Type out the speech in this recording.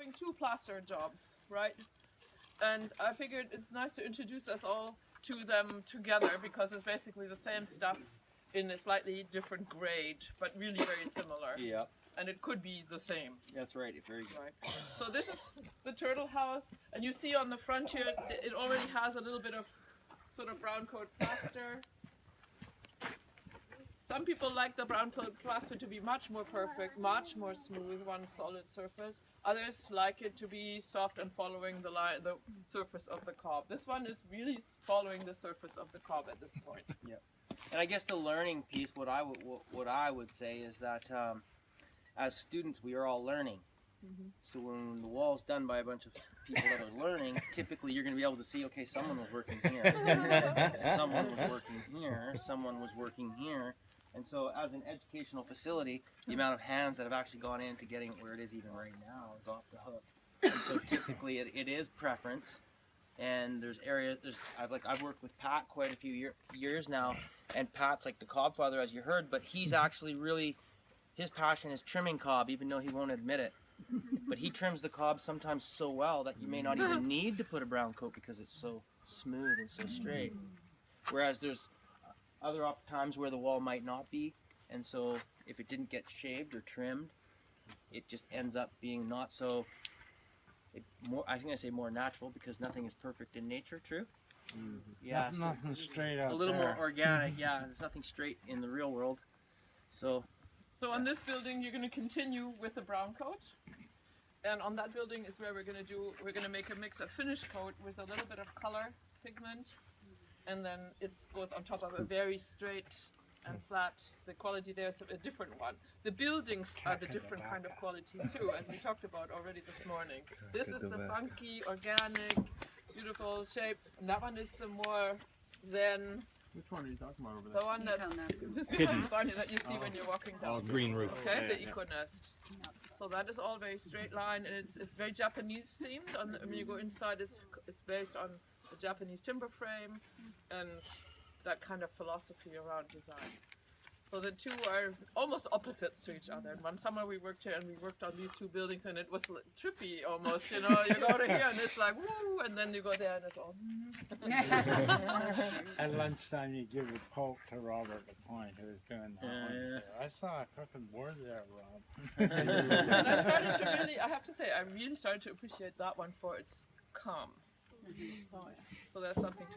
having 2 plaster jobs, right? And I figured it's nice to introduce us all to them together because it's basically the same stuff in a slightly different grade, but really very similar. Yeah, And it could be the same. that's right. Very good. Right. So this is the turtle house, and you see on the front here, it already has a little bit of sort of brown coat plaster. Some people like the brown coat plaster to be much more perfect, much more smooth, one solid surface. Others like it to be soft and following the surface of the cob. This one is really following the surface of the cob at this point. Yeah, and I guess the learning piece, what I would say is that as students we are all learning. So when the wall's done by a bunch of people that are learning, typically you're going to be able to see, okay, someone was working here, someone was working here, someone was working here. And so as an educational facility, the amount of hands that have actually gone into getting it where it is even right now is off the hook. And so typically it is preference. And there's areas, I've worked with Pat quite a few years now, and Pat's like the cob father, as you heard, but he's actually really, his passion is trimming cob, even though he won't admit it. But he trims the cob sometimes so well that you may not even need to put a brown coat because it's so smooth and so straight. Whereas there's other times where the wall might not be, and so if it didn't get shaved or trimmed, it just ends up being not so, I think I say more natural, because nothing is perfect in nature, true? Yeah, Nothing straight out a little there. more organic, yeah, there's nothing straight in the real world. So on this building, you're going to continue with the brown coat. And on that building is where we're going to make a mix of finish coat with a little bit of color pigment. And then it goes on top of a very straight and flat. The quality there is a different one. The buildings are the different kind of quality too, as we talked about already this morning. This is the funky, organic, beautiful shape. And that one is the more zen. Which one are you talking about over there? The one that's just behind the barn that you see when you're walking down. Oh, green roof. Okay, the eco nest. So that is all very straight line, and it's very Japanese themed. When you go inside, it's based on the Japanese timber frame and that kind of philosophy around design. So the two are almost opposites to each other. And one summer we worked here and we worked on these 2 buildings, and it was trippy almost, you know. You go to here and it's like woo, and then you go there and it's all. At lunchtime, you give a poke to Robert LaPointe, who's doing the horns there. I saw a cooking board there, Rob. And I started to really, I have to say, I really started to appreciate that one for its calm. Oh, yeah. So there's something to